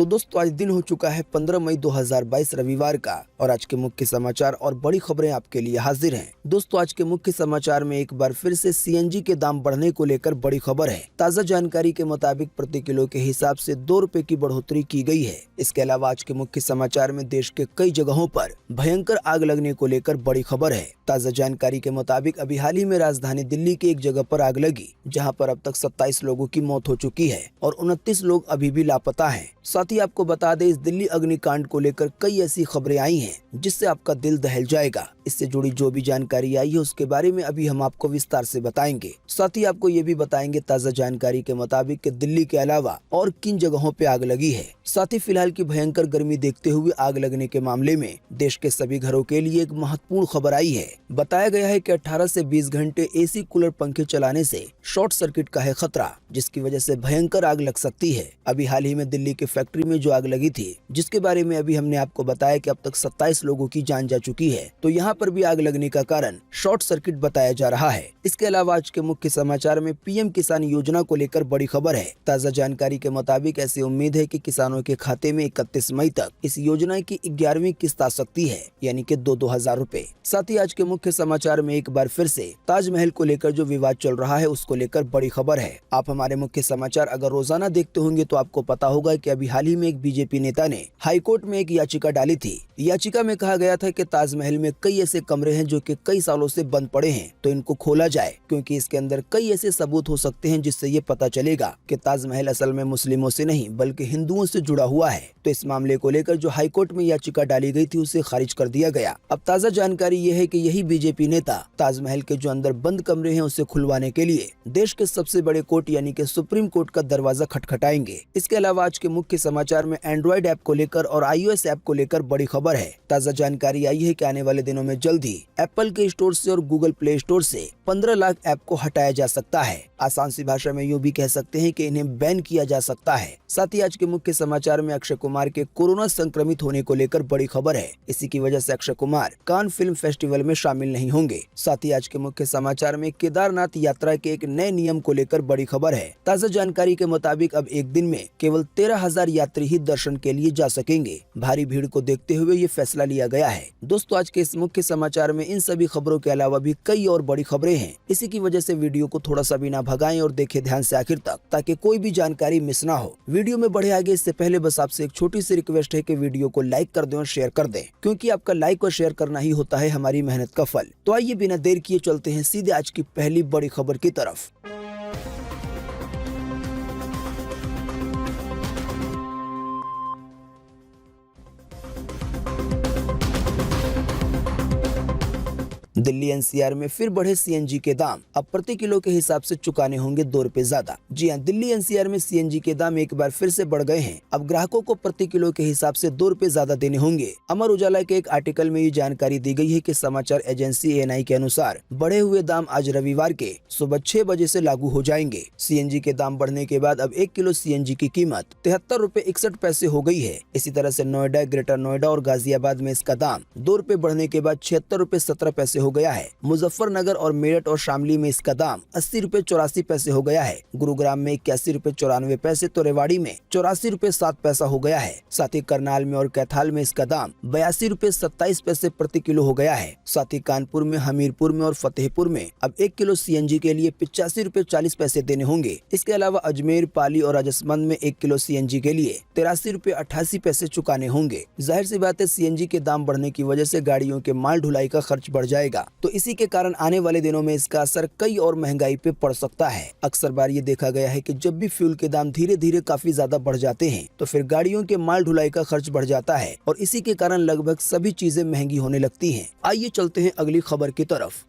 तो दोस्तों आज दिन हो चुका है 15 मई 2022 रविवार का और आज के मुख्य समाचार और बड़ी खबरें आपके लिए हाजिर हैं। दोस्तों आज के मुख्य समाचार में एक बार फिर से सीएनजी के दाम बढ़ने को लेकर बड़ी खबर है। ताज़ा जानकारी के मुताबिक प्रति किलो के हिसाब से 2 रुपए की बढ़ोतरी की गई है। इसके अलावा आज के मुख्य समाचार में देश के कई जगहों पर भयंकर आग लगने को लेकर बड़ी खबर है। ताज़ा जानकारी के मुताबिक अभी हाल ही में राजधानी दिल्ली की एक जगह पर आग लगी, जहाँ पर अब तक 27 लोगों की मौत हो चुकी है और 29 लोग अभी भी लापता हैं। साथ ही आपको बता दें, इस दिल्ली अग्निकांड को लेकर कई ऐसी खबरें आई हैं जिससे आपका दिल दहल जाएगा। इससे जुड़ी जो भी जानकारी आई है उसके बारे में अभी हम आपको विस्तार से बताएंगे। साथ ही आपको ये भी बताएंगे ताज़ा जानकारी के मुताबिक कि दिल्ली के अलावा और किन जगहों पे आग लगी है। साथ ही फिलहाल की भयंकर गर्मी देखते हुए आग लगने के मामले में देश के सभी घरों के लिए एक महत्वपूर्ण खबर आई है। बताया गया है कि 18 से 20 घंटे एसी कूलर पंखे चलाने से शॉर्ट सर्किट का है खतरा, जिसकी वजह से भयंकर आग लग सकती है। अभी हाल ही में दिल्ली के फैक्ट्री में जो आग लगी थी, जिसके बारे में अभी हमने आपको बताया कि अब तक 27 लोगों की जान जा चुकी है, तो यहाँ पर भी आग लगने का कारण शॉर्ट सर्किट बताया जा रहा है। इसके अलावा आज के मुख्य समाचार में पीएम किसान योजना को लेकर बड़ी खबर है। ताज़ा जानकारी के मुताबिक ऐसी उम्मीद है कि किसानों के खाते में 31 मई तक इस योजना की 11वीं किस्त आ सकती है, यानी कि 2,000 रुपए। साथ ही आज के मुख्य समाचार में एक बार फिर से ताजमहल को लेकर जो विवाद चल रहा है उसको लेकर बड़ी खबर है। आप हमारे मुख्य समाचार अगर रोजाना देखते होंगे तो आपको पता होगा कि अभी हाल ही में एक बीजेपी नेता ने हाईकोर्ट में एक याचिका डाली थी। याचिका में कहा गया था कि ताजमहल में कई ऐसे कमरे हैं जो कि कई सालों से बंद पड़े हैं, तो इनको खोला जाए, क्योंकि इसके अंदर कई ऐसे सबूत हो सकते हैं जिससे ये पता चलेगा कि ताजमहल असल में मुस्लिमों से नहीं बल्कि हिंदुओं से जुड़ा हुआ है। तो इस मामले को लेकर जो हाईकोर्ट में याचिका डाली गई थी उसे खारिज कर दिया गया। अब ताज़ा जानकारी ये है कि यही बीजेपी नेता ताजमहल के जो अंदर बंद कमरे हैं उसे खुलवाने के लिए देश के सबसे बड़े कोर्ट यानी कि सुप्रीम कोर्ट का दरवाजा खटखटाएंगे। इसके अलावा आज के मुख्य समाचार में एंड्रॉइड ऐप को लेकर और iOS ऐप को लेकर बड़ी खबर है। ताज़ा जानकारी आई है कि आने वाले दिनों में जल्द ही एप्पल के स्टोर से और गूगल प्ले स्टोर से 15 लाख ऐप को हटाया जा सकता है। आसान सी भाषा में यूँ भी कह सकते हैं कि इन्हें बैन किया जा सकता है। साथ ही आज के मुख्य समाचार में अक्षय कुमार के कोरोना संक्रमित होने को लेकर बड़ी खबर है। इसी की वजह से Akshay Kumar Cannes film festival में शामिल नहीं होंगे। साथ ही आज के मुख्य समाचार में केदारनाथ यात्रा के एक नए नियम को लेकर बड़ी खबर है। ताज़ा जानकारी के मुताबिक अब एक दिन में केवल 13,000 यात्री ही दर्शन के लिए जा सकेंगे। भारी भीड़ को देखते हुए ये फैसला लिया गया है। दोस्तों आज के इस मुख्य समाचार में इन सभी खबरों के अलावा भी कई और बड़ी खबरें हैं। इसी की वजह से वीडियो को थोड़ा सा भी ना भगाएं और देखें ध्यान से आखिर तक, ताकि कोई भी जानकारी मिस ना हो। वीडियो में बढ़े आगे इससे पहले बस आपसे एक छोटी सी रिक्वेस्ट है कि वीडियो को लाइक कर दें और शेयर कर दें, क्योंकि आपका लाइक और शेयर करना ही होता है हमारी मेहनत का फल। तो आइए बिना देर किए चलते हैं सीधे आज की पहली बड़ी खबर की तरफ। दिल्ली एनसीआर में फिर बढ़े सीएनजी के दाम, अब प्रति किलो के हिसाब से चुकाने होंगे 2 रुपए ज्यादा। जी हां, दिल्ली एनसीआर में सीएनजी के दाम एक बार फिर से बढ़ गए हैं। अब ग्राहकों को प्रति किलो के हिसाब से 2 रुपए ज्यादा देने होंगे। अमर उजाला के एक आर्टिकल में ये जानकारी दी गई है कि समाचार एजेंसी एएनआई के अनुसार बढ़े हुए दाम आज रविवार के सुबह 6 बजे से लागू हो जाएंगे। सीएनजी के दाम बढ़ने के बाद अब 1 किलो सीएनजी की कीमत 73 रुपए 61 पैसे हो गई है। इसी तरह से नोएडा, ग्रेटर नोएडा और गाजियाबाद में इसका दाम 2 रुपए बढ़ने के बाद 76 रुपए 17 पैसे हो गया है। मुजफ्फरनगर और मेरठ और शामली में इसका दाम 80 रुपए 84 पैसे हो गया है। गुरुग्राम में 81 रुपए 94 पैसे तो रेवाड़ी में 84 रुपए 7 पैसा हो गया है। साथ ही करनाल में और कैथाल में इसका दाम 82 रुपए 27 पैसे प्रति किलो हो गया है। साथ ही कानपुर में, हमीरपुर में और फतेहपुर में अब 1 किलो सीएनजी के लिए 85 रुपए 40 पैसे देने होंगे। इसके अलावा अजमेर, पाली और राजसमंद में 1 किलो सीएनजी के लिए 83 रुपए 88 पैसे चुकाने होंगे। जाहिर सी बात है, सीएनजी के दाम बढ़ने की वजह से गाड़ियों के माल ढुलाई का खर्च बढ़ जाएगा, तो इसी के कारण आने वाले दिनों में इसका असर कई और महंगाई पे पड़ सकता है। अक्सर बार ये देखा गया है कि जब भी फ्यूल के दाम धीरे धीरे काफी ज्यादा बढ़ जाते हैं तो फिर गाड़ियों के माल ढुलाई का खर्च बढ़ जाता है और इसी के कारण लगभग सभी चीजें महंगी होने लगती हैं। आइए चलते हैं अगली खबर की तरफ।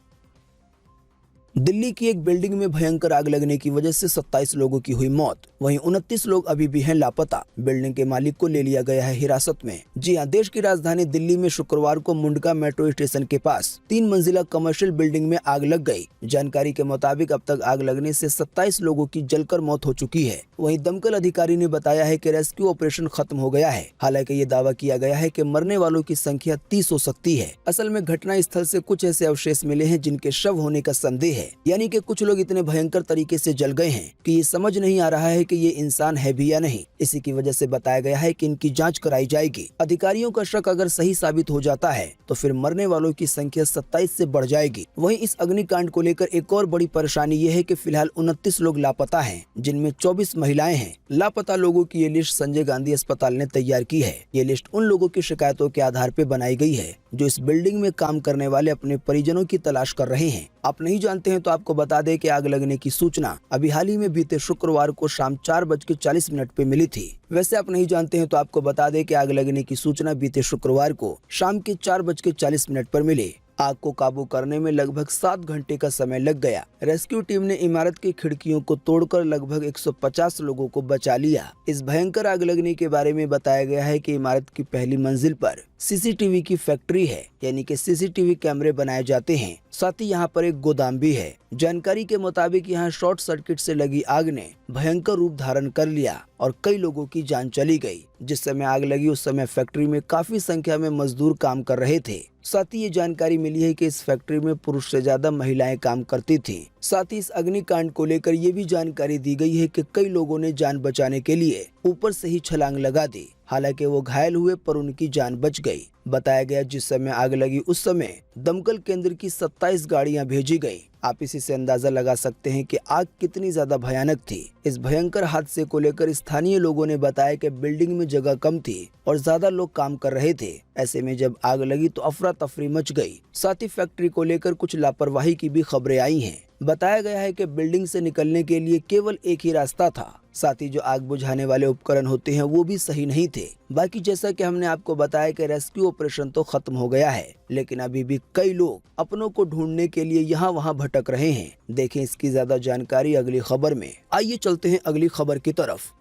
दिल्ली की एक बिल्डिंग में भयंकर आग लगने की वजह से 27 लोगों की हुई मौत, वहीं 29 लोग अभी भी हैं लापता। बिल्डिंग के मालिक को ले लिया गया है हिरासत में। जी हां, देश की राजधानी दिल्ली में शुक्रवार को मुंडका मेट्रो स्टेशन के पास 3 मंजिला कमर्शियल बिल्डिंग में आग लग गई। जानकारी के मुताबिक अब तक आग लगने से 27 लोगों की जलकर मौत हो चुकी है। वहीं दमकल अधिकारी ने बताया है कि रेस्क्यू ऑपरेशन खत्म हो गया है। हालांकि ये दावा किया गया है कि मरने वालों की संख्या 30 हो सकती है। असल में घटना स्थल से कुछ ऐसे अवशेष मिले हैं जिनके शव होने का संदेह है। है, यानी कि कुछ लोग इतने भयंकर तरीके से जल गए हैं कि ये समझ नहीं आ रहा है कि ये इंसान है भी या नहीं। इसी की वजह से बताया गया है कि इनकी जांच कराई जाएगी। अधिकारियों का शक अगर सही साबित हो जाता है तो फिर मरने वालों की संख्या 27 से बढ़ जाएगी। वहीं इस अग्निकांड को लेकर एक और बड़ी परेशानी ये है कि फिलहाल 29 लोग लापता हैं, जिनमें 24 महिलाएं हैं। लापता लोगों की ये लिस्ट संजय गांधी अस्पताल ने तैयार की है। ये लिस्ट उन लोगों की शिकायतों के आधार पर बनाई गई है जो इस बिल्डिंग में काम करने वाले अपने परिजनों की तलाश कर रहे हैं। आप नहीं जानते हैं तो आपको बता दें कि आग लगने की सूचना अभी हाल ही में बीते शुक्रवार को शाम 4:40 पे मिली थी। वैसे आप नहीं जानते हैं तो आपको बता दें कि आग लगने की सूचना बीते शुक्रवार को शाम के 4:40 पर मिली। आग को काबू करने में लगभग 7 घंटे का समय लग गया। रेस्क्यू टीम ने इमारत की खिड़कियों को तोड़कर लगभग 150 लोगों को बचा लिया। इस भयंकर आग लगने के बारे में बताया गया है कि इमारत की पहली मंजिल पर सीसीटीवी की फैक्ट्री है, यानी कि सीसीटीवी कैमरे बनाए जाते हैं। साथ ही यहाँ पर एक गोदाम भी है। जानकारी के मुताबिक यहाँ शॉर्ट सर्किट से लगी आग ने भयंकर रूप धारण कर लिया और कई लोगों की जान चली गई। जिस समय आग लगी उस समय फैक्ट्री में काफी संख्या में मजदूर काम कर रहे थे। साथ ही ये जानकारी मिली है कि इस फैक्ट्री में पुरुष से ज्यादा महिलाएं काम करती थी। साथ ही इस अग्निकांड को लेकर ये भी जानकारी दी गई है कि कई लोगों ने जान बचाने के लिए ऊपर से ही छलांग लगा दी। हालांकि वो घायल हुए पर उनकी जान बच गई। बताया गया जिस समय आग लगी उस समय दमकल केंद्र की 27 गाड़ियां भेजी गई। आप इसी से अंदाजा लगा सकते हैं कि आग कितनी ज्यादा भयानक थी। इस भयंकर हादसे को लेकर स्थानीय लोगों ने बताया कि बिल्डिंग में जगह कम थी और ज्यादा लोग काम कर रहे थे। ऐसे में जब आग लगी तो अफरा तफरी मच गई। साथ ही फैक्ट्री को लेकर कुछ लापरवाही की भी खबरें आई हैं। बताया गया है कि बिल्डिंग से निकलने के लिए केवल एक ही रास्ता था। साथ ही जो आग बुझाने वाले उपकरण होते हैं वो भी सही नहीं थे। बाकी जैसा कि हमने आपको बताया कि रेस्क्यू ऑपरेशन तो खत्म हो गया है, लेकिन अभी भी कई लोग अपनों को ढूंढने के लिए यहाँ वहाँ भटक रहे हैं। देखें इसकी ज्यादा जानकारी अगली खबर में। आइए चलते हैं अगली खबर की तरफ।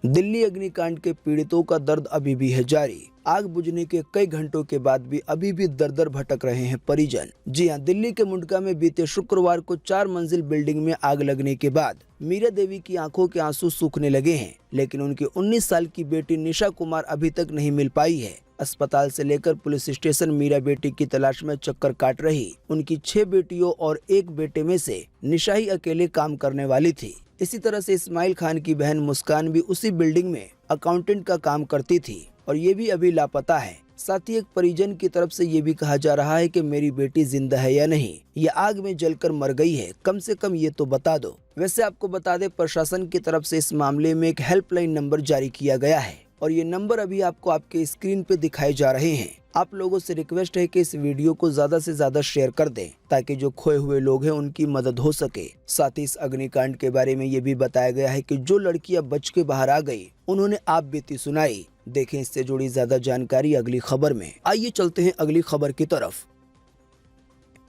दिल्ली अग्निकांड के पीड़ितों का दर्द अभी भी है जारी। आग बुझने के कई घंटों के बाद भी अभी भी दर दर भटक रहे हैं परिजन। जी हां, दिल्ली के मुंडका में बीते शुक्रवार को 4 मंजिल बिल्डिंग में आग लगने के बाद मीरा देवी की आंखों के आंसू सूखने लगे हैं, लेकिन उनकी 19 साल की बेटी निशा कुमार अभी तक नहीं मिल पाई है। अस्पताल से लेकर पुलिस स्टेशन मीरा बेटी की तलाश में चक्कर काट रही। उनकी 6 बेटियों और 1 बेटे में से निशा ही अकेले काम करने वाली थी। इसी तरह से इस्माइल खान की बहन मुस्कान भी उसी बिल्डिंग में अकाउंटेंट का काम करती थी और ये भी अभी लापता है। साथ ही एक परिजन की तरफ से ये भी कहा जा रहा है कि मेरी बेटी जिंदा है या नहीं, ये आग में जलकर मर गई है, कम से कम ये तो बता दो। वैसे आपको बता दें प्रशासन की तरफ से इस मामले में एक हेल्पलाइन नंबर जारी किया गया है और ये नंबर अभी आपको आपके स्क्रीन पे दिखाए जा रहे हैं। आप लोगों से रिक्वेस्ट है कि इस वीडियो को ज्यादा से ज्यादा शेयर कर दें ताकि जो खोए हुए लोग हैं उनकी मदद हो सके। साथ ही इस अग्निकांड के बारे में ये भी बताया गया है कि जो लड़कियां बच के बाहर आ गई उन्होंने आप बीती सुनाई। देखें इससे जुड़ी ज्यादा जानकारी अगली खबर में। आइए चलते हैं अगली खबर की तरफ।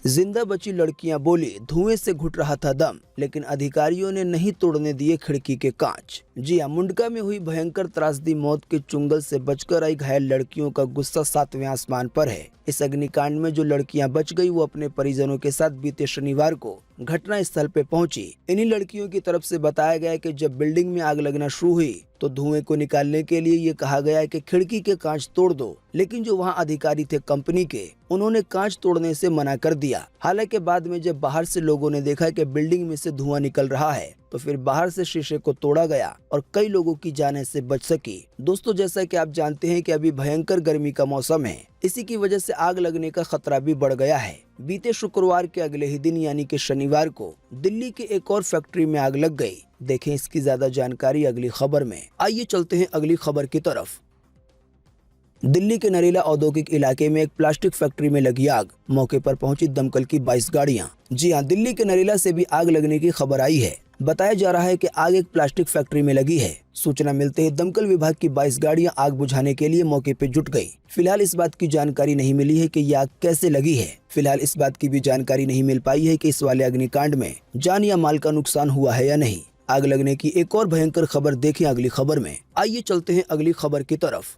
जिंदा बची लड़कियां बोली धुएं से घुट रहा था दम, लेकिन अधिकारियों ने नहीं तोड़ने दिए खिड़की के कांच। जी हां, मुंडका में हुई भयंकर त्रासदी मौत के चुंगल से बचकर आई घायल लड़कियों का गुस्सा 7वें आसमान पर है। इस अग्निकांड में जो लड़कियां बच गई वो अपने परिजनों के साथ बीते शनिवार को घटना स्थल पे पहुंची। इन्हीं लड़कियों की तरफ से बताया गया कि जब बिल्डिंग में आग लगना शुरू हुई तो धुएं को निकालने के लिए ये कहा गया कि खिड़की के कांच तोड़ दो, लेकिन जो वहां अधिकारी थे कंपनी के, उन्होंने कांच तोड़ने से मना कर दिया। हालांकि बाद में जब बाहर से लोगों ने देखा कि बिल्डिंग में से धुआं निकल रहा है तो फिर बाहर से शीशे को तोड़ा गया और कई लोगों की जान इससे बच सकी। दोस्तों, जैसा कि आप जानते हैं कि अभी भयंकर गर्मी का मौसम है, इसी की वजह से आग लगने का खतरा भी बढ़ गया है। बीते शुक्रवार के अगले ही दिन यानी कि शनिवार को दिल्ली के एक और फैक्ट्री में आग लग गई। देखें इसकी ज्यादा जानकारी अगली खबर में। आइए चलते हैं अगली खबर की तरफ। दिल्ली के नरेला औद्योगिक इलाके में एक प्लास्टिक फैक्ट्री में लगी आग। मौके पर पहुंची दमकल की 22 गाड़ियां। जी हां, दिल्ली के नरेला से भी आग लगने की खबर आई है। बताया जा रहा है कि आग एक प्लास्टिक फैक्ट्री में लगी है। सूचना मिलते ही दमकल विभाग की 22 गाड़ियां आग बुझाने के लिए मौके पर जुट गई। फिलहाल इस बात की जानकारी नहीं मिली है कि यह आग कैसे लगी है। फिलहाल इस बात की भी जानकारी नहीं मिल पाई है कि इस वाले अग्निकांड में जान या माल का नुकसान हुआ है या नहीं। आग लगने की एक और भयंकर खबर देखें अगली खबर में। आइए चलते हैं अगली खबर की तरफ।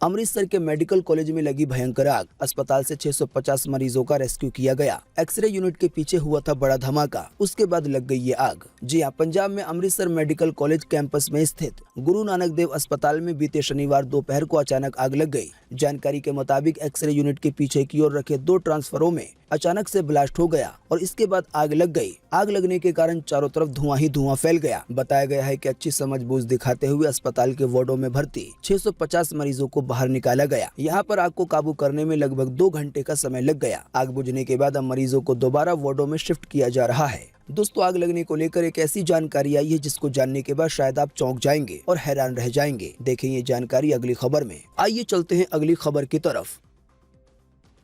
अमृतसर के मेडिकल कॉलेज में लगी भयंकर आग। अस्पताल से 650 मरीजों का रेस्क्यू किया गया। एक्सरे यूनिट के पीछे हुआ था बड़ा धमाका, उसके बाद लग गई ये आग। जी हां, पंजाब में अमृतसर मेडिकल कॉलेज कैंपस में स्थित गुरु नानक देव अस्पताल में बीते शनिवार दोपहर को अचानक आग लग गई। जानकारी के मुताबिक एक्सरे यूनिट के पीछे की ओर रखे 2 ट्रांसफरों में अचानक से ब्लास्ट हो गया और इसके बाद आग लग गई। आग लगने के कारण चारों तरफ धुआं ही धुआं फैल गया। बताया गया है कि अच्छी समझबूझ दिखाते हुए अस्पताल के वार्डों में भर्ती 650 मरीजों को बाहर निकाला गया। यहाँ पर आग को काबू करने में लगभग 2 घंटे का समय लग गया। आग बुझने के बाद अब मरीजों को दोबारा वार्डों में शिफ्ट किया जा रहा है। दोस्तों, आग लगने को लेकर एक ऐसी जानकारी आई है जिसको जानने के बाद शायद आप चौंक जाएंगे और हैरान रह जाएंगे। देखें ये जानकारी अगली खबर में। आइए चलते हैं अगली खबर की तरफ।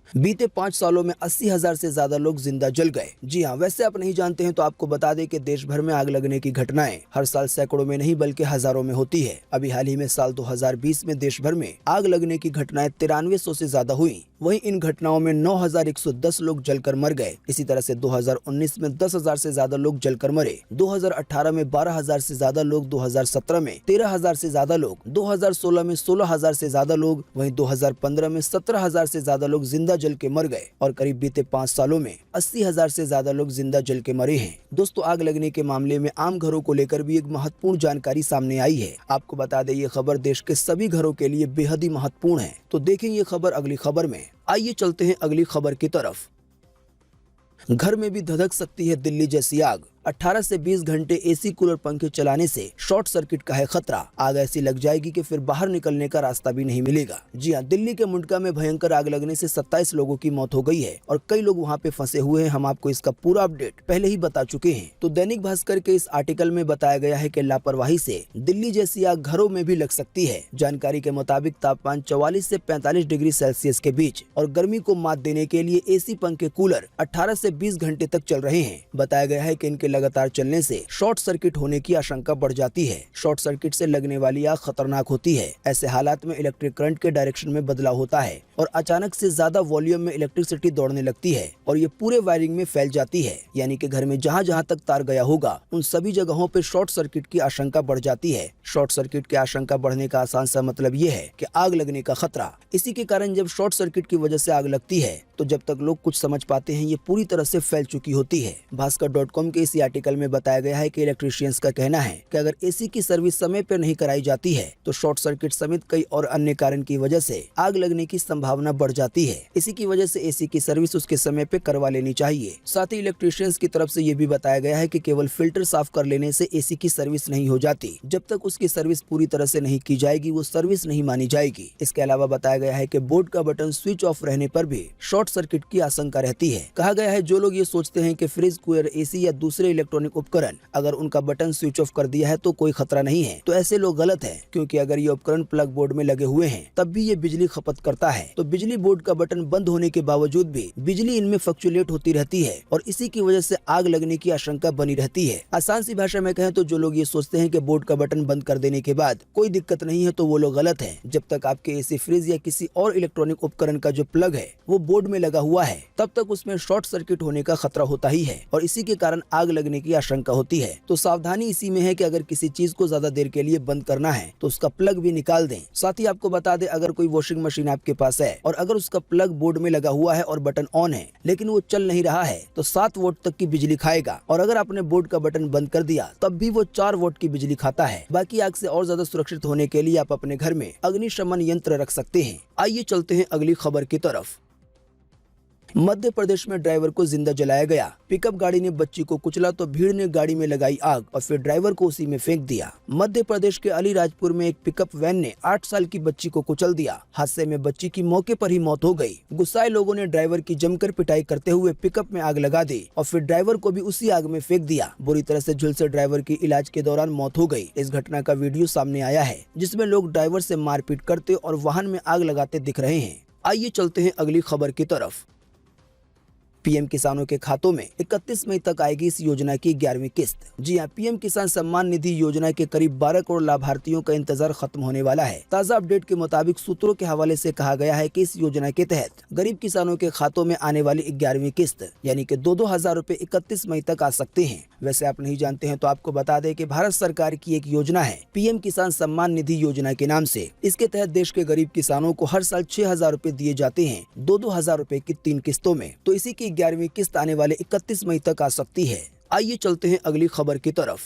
बीते 5 सालों में 80,000 से ज्यादा लोग जिंदा जल गए। जी हाँ, वैसे आप नहीं जानते हैं तो आपको बता दें कि देश भर में आग लगने की घटनाएं हर साल सैकड़ों में नहीं बल्कि हजारों में होती है। अभी हाल ही में साल 2020 में देश भर में आग लगने की घटनाएं 9300 से ज्यादा हुई। वहीं इन घटनाओं में 9110 लोग जलकर मर गए। इसी तरह से 2019 में 10,000 से ज्यादा लोग जलकर मरे, 2018 में 12,000 से ज्यादा लोग, 2017 में 13,000 से ज्यादा लोग, 2016 में 16,000 से ज्यादा लोग, वहीं 2015 में 17,000 से ज्यादा लोग जिंदा जल के मर गए और करीब बीते 5 सालों में 80,000 से ज्यादा लोग जिंदा जल के मरे हैं। दोस्तों, आग लगने के मामले में आम घरों को लेकर भी एक महत्वपूर्ण जानकारी सामने आई है। आपको बता दें ये खबर देश के सभी घरों के लिए बेहद ही महत्वपूर्ण है। तो देखें ये खबर अगली खबर में। आइए चलते हैं अगली खबर की तरफ। घर में भी धधक सकती है दिल्ली जैसी आग। 18 से 20 घंटे एसी कूलर पंखे चलाने से शॉर्ट सर्किट का है खतरा। आग ऐसी लग जाएगी कि फिर बाहर निकलने का रास्ता भी नहीं मिलेगा। जी हाँ, दिल्ली के मुंडका में भयंकर आग लगने से 27 लोगों की मौत हो गई है और कई लोग वहां पे फंसे हुए हैं। हम आपको इसका पूरा अपडेट पहले ही बता चुके हैं। तो दैनिक भास्कर के इस आर्टिकल में बताया गया है कि लापरवाही से दिल्ली जैसी आग घरों में भी लग सकती है। जानकारी के मुताबिक तापमान 44 से 45 डिग्री सेल्सियस के बीच और गर्मी को मात देने के लिए एसी पंखे कूलर 18 से 20 घंटे तक चल रहे हैं। बताया गया है कि इनके लगातार चलने से शॉर्ट सर्किट होने की आशंका बढ़ जाती है। शॉर्ट सर्किट से लगने वाली आग खतरनाक होती है। ऐसे हालात में इलेक्ट्रिक करंट के डायरेक्शन में बदलाव होता है और अचानक से ज्यादा वॉल्यूम में इलेक्ट्रिसिटी दौड़ने लगती है और ये पूरे वायरिंग में फैल जाती है। यानी कि घर में जहाँ जहाँ तक तार गया होगा उन सभी जगहों पे शॉर्ट सर्किट की आशंका बढ़ जाती है। शॉर्ट सर्किट की आशंका बढ़ने का आसान सा मतलब ये है कि आग लगने का खतरा। इसी के कारण जब शॉर्ट सर्किट की वजह से आग लगती है तो जब तक लोग कुछ समझ पाते हैं ये पूरी तरह से फैल चुकी होती है। भास्कर.com के इसी आर्टिकल में बताया गया है कि इलेक्ट्रीशियंस का कहना है कि अगर एसी की सर्विस समय पर नहीं कराई जाती है तो शॉर्ट सर्किट समेत कई और अन्य कारण की वजह से आग लगने की संभावना बढ़ जाती है। इसी की वजह से एसी की सर्विस उसके समय पे करवा लेनी चाहिए। साथ ही इलेक्ट्रीशियंस की तरफ से ये भी बताया गया है कि केवल फिल्टर साफ कर लेने से एसी की सर्विस नहीं हो जाती। जब तक उसकी सर्विस पूरी तरह से नहीं की जाएगी वो सर्विस नहीं मानी जाएगी। इसके अलावा बताया गया है कि बोर्ड का बटन स्विच ऑफ रहने पर भी शॉर्ट सर्किट की आशंका रहती है। कहा गया है जो लोग ये सोचते हैं कि फ्रिज, कूलर, एसी या दूसरे इलेक्ट्रॉनिक उपकरण अगर उनका बटन स्विच ऑफ कर दिया है तो कोई खतरा नहीं है, तो ऐसे लोग गलत हैं। क्योंकि अगर ये उपकरण प्लग बोर्ड में लगे हुए हैं तब भी ये बिजली खपत करता है। तो बिजली बोर्ड का बटन बंद होने के बावजूद भी बिजली इनमें फ्लक्चुएट होती रहती है और इसी की वजह से आग लगने की आशंका बनी रहती है। आसान सी भाषा में कहें तो जो लोग ये सोचते हैं कि बोर्ड का बटन बंद कर देने के बाद कोई दिक्कत नहीं है तो वो लोग गलत हैं। जब तक आपके एसी, फ्रिज या किसी और इलेक्ट्रॉनिक उपकरण का जो प्लग है वो बोर्ड में लगा हुआ है तब तक उसमें शॉर्ट सर्किट होने का खतरा होता ही है और इसी के कारण आग लगने की आशंका होती है। तो सावधानी इसी में है कि अगर किसी चीज को ज्यादा देर के लिए बंद करना है तो उसका प्लग भी निकाल दें। साथ ही आपको बता दें अगर कोई वॉशिंग मशीन आपके पास है और अगर उसका प्लग बोर्ड में लगा हुआ है और बटन ऑन है लेकिन वो चल नहीं रहा है तो 7 वोल्ट तक की बिजली खाएगा और अगर आपने बोर्ड का बटन बंद कर दिया तब भी वो 4 वोल्ट की बिजली खाता है। बाकी आग से और ज्यादा सुरक्षित होने के लिए आप अपने घर में अग्निशमन यंत्र रख सकते हैं। आइए चलते हैं अगली खबर की तरफ। मध्य प्रदेश में ड्राइवर को जिंदा जलाया गया। पिकअप गाड़ी ने बच्ची को कुचला तो भीड़ ने गाड़ी में लगाई आग और फिर ड्राइवर को उसी में फेंक दिया। मध्य प्रदेश के अलीराजपुर में एक पिकअप वैन ने 8 साल की बच्ची को कुचल दिया। हादसे में बच्ची की मौके पर ही मौत हो गई। गुस्साए लोगों ने ड्राइवर की जमकर पिटाई करते हुए पिकअप में आग लगा दी और फिर ड्राइवर को भी उसी आग में फेंक दिया। बुरी तरह से झुलसे ड्राइवर की इलाज के दौरान मौत हो गई। इस घटना का वीडियो सामने आया है जिसमें लोग ड्राइवर से मारपीट करते और वाहन में आग लगाते दिख रहे हैं। आइए चलते हैं अगली खबर की तरफ। पीएम किसानों के खातों में 31 मई तक आएगी इस योजना की 11वीं किस्त। जी हां, पीएम किसान सम्मान निधि योजना के करीब 12 करोड़ लाभार्थियों का इंतजार खत्म होने वाला है। ताज़ा अपडेट के मुताबिक सूत्रों के हवाले से कहा गया है कि इस योजना के तहत गरीब किसानों के खातों में आने वाली 11वीं किस्त यानी कि 2-2 हजार रुपए 31 मई तक आ सकते हैं। वैसे आप नहीं जानते हैं तो आपको बता दें कि भारत सरकार की एक योजना है पीएम किसान सम्मान निधि योजना के नाम से। इसके तहत देश के गरीब किसानों को हर साल 6,000 रुपए दिए जाते हैं 2-2 हजार रुपए की 3 किस्तों में। तो इसी की 11वीं किस्त आने वाले 31 मई तक आ सकती है। आइए चलते हैं अगली खबर की तरफ।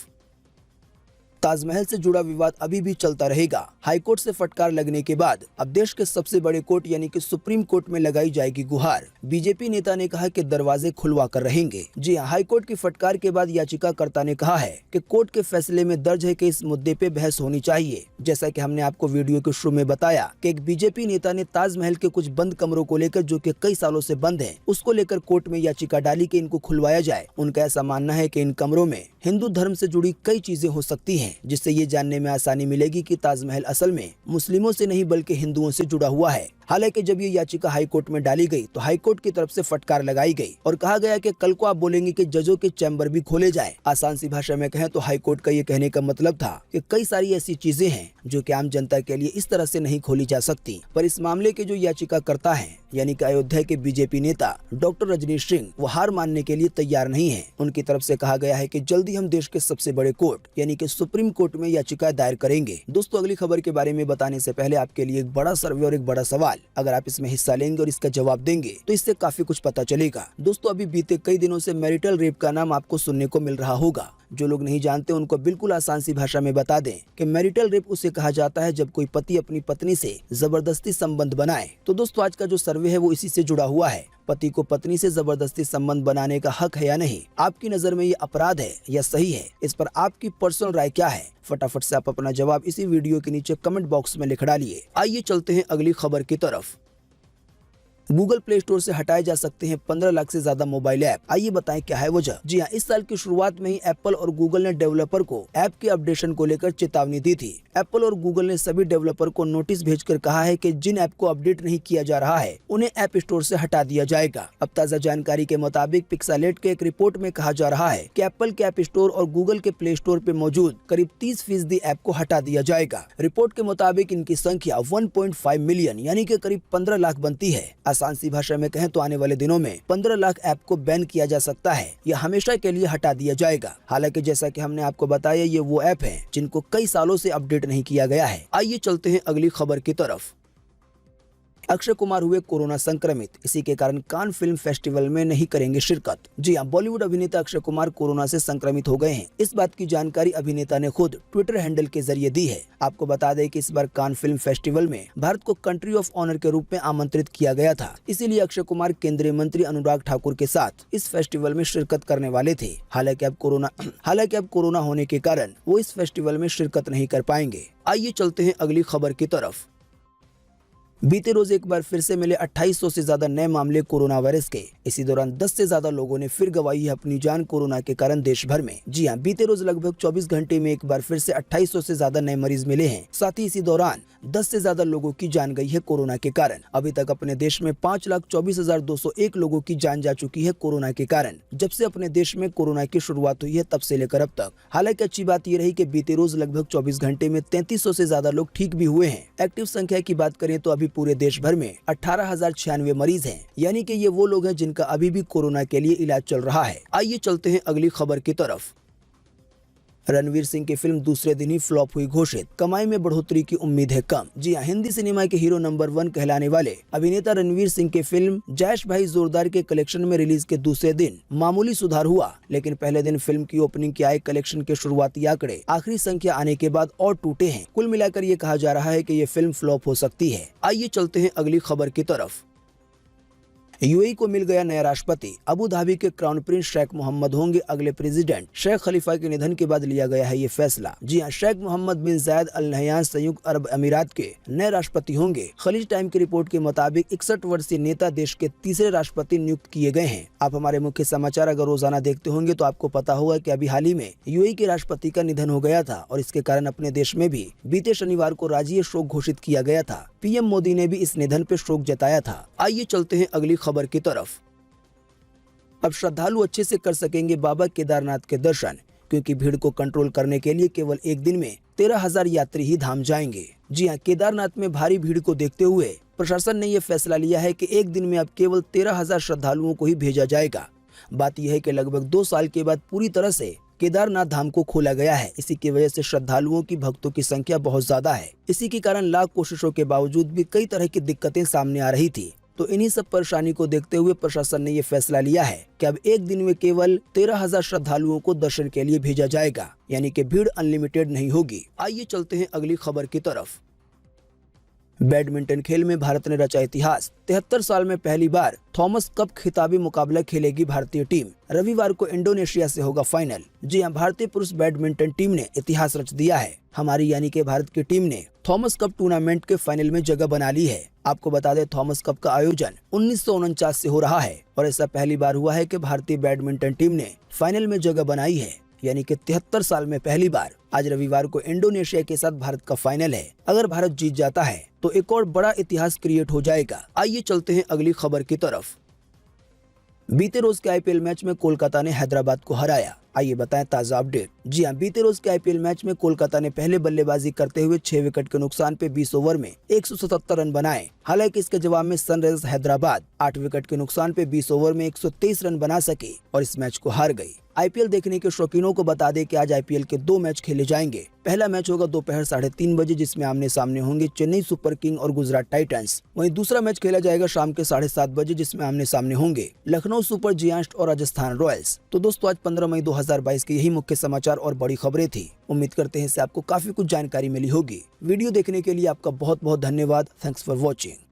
ताजमहल से जुड़ा विवाद अभी भी चलता रहेगा। हाईकोर्ट से फटकार लगने के बाद अब देश के सबसे बड़े कोर्ट यानी कि सुप्रीम कोर्ट में लगाई जाएगी गुहार। बीजेपी नेता ने कहा कि दरवाजे खुलवा कर रहेंगे। जी हां, हाईकोर्ट की फटकार के बाद याचिकाकर्ता ने कहा है कि कोर्ट के फैसले में दर्ज है कि इस मुद्दे पे बहस होनी चाहिए। जैसा कि हमने आपको वीडियो के शुरू में बताया कि एक बीजेपी नेता ने ताजमहल के कुछ बंद कमरों को लेकर, जो कि कई सालों से बंद हैं, उसको लेकर कोर्ट में याचिका डाली कि इनको खुलवाया जाए। उनका ऐसा मानना है कि इन कमरों में हिंदू धर्म से जुड़ी कई चीजें हो सकती हैं, जिससे ये जानने में आसानी मिलेगी कि ताजमहल असल में मुस्लिमों से नहीं बल्कि हिंदुओं से जुड़ा हुआ है। हालांकि जब ये याचिका हाईकोर्ट में डाली गई तो हाईकोर्ट की तरफ से फटकार लगाई गई और कहा गया कि कल को आप बोलेंगे कि जजों के चैम्बर भी खोले जाए। आसान सी भाषा में कहें तो हाईकोर्ट का ये कहने का मतलब था कि कई सारी ऐसी चीजें हैं जो कि आम जनता के लिए इस तरह से नहीं खोली जा सकती। पर इस मामले के जो याचिकाकर्ता हैं यानी कि अयोध्या के बीजेपी नेता डॉक्टर रजनीश सिंह, वो हार मानने के लिए तैयार नहीं है। उनकी तरफ से कहा गया है कि जल्दी हम देश के सबसे बड़े कोर्ट यानी कि सुप्रीम कोर्ट में याचिका दायर करेंगे। दोस्तों, अगली खबर के बारे में बताने से पहले आपके लिए एक बड़ा सर्वे और एक बड़ा सवाल। अगर आप इसमें हिस्सा लेंगे और इसका जवाब देंगे तो इससे काफी कुछ पता चलेगा। दोस्तों, अभी बीते कई दिनों से मैरिटल रेप का नाम आपको सुनने को मिल रहा होगा। जो लोग नहीं जानते उनको बिल्कुल आसान सी भाषा में बता दें कि मैरिटल रेप उसे कहा जाता है जब कोई पति अपनी पत्नी से जबरदस्ती संबंध बनाए। तो दोस्तों, आज का जो सर्वे है वो इसी से जुड़ा हुआ है। पति को पत्नी से जबरदस्ती संबंध बनाने का हक है या नहीं? आपकी नजर में ये अपराध है या सही है? इस पर आपकी पर्सनल राय क्या है? फटाफट से आप अपना जवाब इसी वीडियो के नीचे कमेंट बॉक्स में लिख डालिए। आइए चलते हैं अगली खबर की तरफ। गूगल प्ले स्टोर से हटाए जा सकते हैं 15 लाख से ज्यादा मोबाइल ऐप। आइए बताएं क्या है वजह। जी हां, इस साल की शुरुआत में ही एप्पल और गूगल ने डेवलपर को ऐप के अपडेशन को लेकर चेतावनी दी थी। एप्पल और गूगल ने सभी डेवलपर को नोटिस भेजकर कहा है कि जिन ऐप को अपडेट नहीं किया जा रहा है उन्हें ऐप स्टोर से हटा दिया जाएगा। अब ताजा जानकारी के मुताबिक पिक्सालेट के एक रिपोर्ट में कहा जा रहा है कि एप्पल के ऐप स्टोर और गूगल के प्ले स्टोर पे मौजूद करीब 30% ऐप को हटा दिया जाएगा। रिपोर्ट के मुताबिक इनकी संख्या 1.5 मिलियन यानी कि करीब 15 लाख बनती है। आसान सी भाषा में कहें तो आने वाले दिनों में 15 लाख ऐप को बैन किया जा सकता है या हमेशा के लिए हटा दिया जाएगा। हालांकि जैसा कि हमने आपको बताया, ये वो ऐप हैं जिनको कई सालों से अपडेट नहीं किया गया है। आइए चलते हैं अगली खबर की तरफ। अक्षय कुमार हुए कोरोना संक्रमित, इसी के कारण कान फिल्म फेस्टिवल में नहीं करेंगे शिरकत। जी हां, बॉलीवुड अभिनेता अक्षय कुमार कोरोना से संक्रमित हो गए हैं। इस बात की जानकारी अभिनेता ने खुद ट्विटर हैंडल के जरिए दी है। आपको बता दें कि इस बार कान फिल्म फेस्टिवल में भारत को कंट्री ऑफ ऑनर के रूप में आमंत्रित किया गया था। इसीलिए अक्षय कुमार केंद्रीय मंत्री अनुराग ठाकुर के साथ इस फेस्टिवल में शिरकत करने वाले थे। हालांकि अब कोरोना होने के कारण वो इस फेस्टिवल में शिरकत नहीं कर पाएंगे। आइए चलते हैं अगली खबर की तरफ। बीते रोज एक बार फिर से मिले 2800 से ज्यादा नए मामले कोरोना वायरस के। इसी दौरान 10 से ज्यादा लोगों ने फिर गंवाई है अपनी जान कोरोना के कारण देश भर में। जी हां, बीते रोज लगभग 24 घंटे में एक बार फिर से 2800 से ज्यादा नए मरीज मिले हैं। साथ ही इसी दौरान 10 से ज्यादा लोगों की जान गई है कोरोना के कारण। अभी तक अपने देश में 5,24,201 लोगों की जान जा चुकी है कोरोना के कारण। जब से अपने देश में कोरोना की शुरुआत हुई है तब से लेकर अब तक। हालांकि अच्छी बात यह रही कि बीते रोज लगभग 24 घंटे में 3300 से ज्यादा लोग ठीक भी हुए हैं। एक्टिव संख्या की बात करें तो अभी पूरे देश भर में 18,096 मरीज हैं, यानी कि ये वो लोग हैं जिनका अभी भी कोरोना के लिए इलाज चल रहा है। आइए चलते हैं अगली खबर की तरफ। रणवीर सिंह की फिल्म दूसरे दिन ही फ्लॉप हुई घोषित, कमाई में बढ़ोतरी की उम्मीद है कम। जी हां, हिंदी सिनेमा के हीरो नंबर 1 कहलाने वाले अभिनेता रणवीर सिंह की फिल्म जैश भाई जोरदार के कलेक्शन में रिलीज के दूसरे दिन मामूली सुधार हुआ, लेकिन पहले दिन फिल्म की ओपनिंग के आए कलेक्शन के शुरुआती आंकड़े आखिरी संख्या आने के बाद और टूटे हैं। कुल मिलाकर ये कहा जा रहा है कि ये फिल्म फ्लॉप हो सकती है। आइए चलते हैं अगली खबर की तरफ। यूएई को मिल गया नया राष्ट्रपति। अबू धाबी के क्राउन प्रिंस शेख मोहम्मद होंगे अगले प्रेसिडेंट। शेख खलीफा के निधन के बाद लिया गया है ये फैसला। जी हां, शेख मोहम्मद बिन जायद अल नहयान संयुक्त अरब अमीरात के नए राष्ट्रपति होंगे। खलीज टाइम की रिपोर्ट के मुताबिक 61 वर्षीय नेता देश के तीसरे राष्ट्रपति नियुक्त किए गए हैं। आप हमारे मुख्य समाचार अगर रोजाना देखते होंगे तो आपको पता होगा कि अभी हाल ही में यूएई के राष्ट्रपति का निधन हो गया था और इसके कारण अपने देश में भी बीते शनिवार को राज्य शोक घोषित किया गया था। पीएम मोदी ने भी इस निधन पर शोक जताया था। आइए चलते हैं अगली खबर की तरफ। अब श्रद्धालु अच्छे से कर सकेंगे बाबा केदारनाथ के दर्शन, क्योंकि भीड़ को कंट्रोल करने के लिए केवल एक दिन में 13,000 यात्री ही धाम जाएंगे। जी हां, केदारनाथ में भारी भीड़ को देखते हुए प्रशासन ने यह फैसला लिया है कि एक दिन में अब केवल 13,000 श्रद्धालुओं को ही भेजा जाएगा। बात यह है कि लगभग 2 साल के बाद पूरी तरह से केदारनाथ धाम को खोला गया है। इसी की वजह से श्रद्धालुओं की भक्तों की संख्या बहुत ज्यादा है। इसी के कारण लाख कोशिशों के बावजूद भी कई तरह की दिक्कतें सामने आ रही थी। तो इन्हीं सब परेशानी को देखते हुए प्रशासन ने ये फैसला लिया है कि अब एक दिन में केवल 13,000 श्रद्धालुओं को दर्शन के लिए भेजा जाएगा, यानी कि भीड़ अनलिमिटेड नहीं होगी। आइए चलते हैं अगली खबर की तरफ। बैडमिंटन खेल में भारत ने रचा इतिहास। 73 साल में पहली बार थॉमस कप खिताबी मुकाबला खेलेगी भारतीय टीम। रविवार को इंडोनेशिया से होगा फाइनल। जी हां, भारतीय पुरुष बैडमिंटन टीम ने इतिहास रच दिया है। हमारी यानी कि भारत की टीम ने थॉमस कप टूर्नामेंट के फाइनल में जगह बना ली है। आपको बता दें, थॉमस कप का आयोजन 1949 से हो रहा है और ऐसा पहली बार हुआ है कि भारतीय बैडमिंटन टीम ने फाइनल में जगह बनाई है, यानी कि 73 साल में पहली बार। आज रविवार को इंडोनेशिया के साथ भारत का फाइनल है। अगर भारत जीत जाता है तो एक और बड़ा इतिहास क्रिएट हो जाएगा। आइए चलते हैं अगली खबर की तरफ। बीते रोज के आईपीएल मैच में कोलकाता ने हैदराबाद को हराया। आइए बताएं ताजा अपडेट। जी हां, बीते रोज के आईपीएल मैच में कोलकाता ने पहले बल्लेबाजी करते हुए 6 विकेट के नुकसान पे 20 ओवर में 177 रन बनाए। हालांकि इसके जवाब में सनराइजर्स हैदराबाद 8 विकेट के नुकसान पे 20 ओवर में 123 रन बना सके और इस मैच को हार गई। आईपीएल देखने के शौकीनों को बता दें कि आज आईपीएल के 2 मैच खेले जाएंगे। पहला मैच होगा दोपहर 3:30 बजे, जिसमें आमने सामने होंगे चेन्नई सुपर किंग और गुजरात टाइटंस। वहीं दूसरा मैच खेला जाएगा शाम के 7:30 बजे, जिसमें आमने सामने होंगे लखनऊ सुपर जायंट्स और राजस्थान रॉयल्स। तो दोस्तों, आज 15 मई 2022 के यही मुख्य समाचार और बड़ी खबरें थी। उम्मीद करते हैं इससे आपको काफी कुछ जानकारी मिली होगी। वीडियो देखने के लिए आपका बहुत बहुत धन्यवाद। Thanks for watching.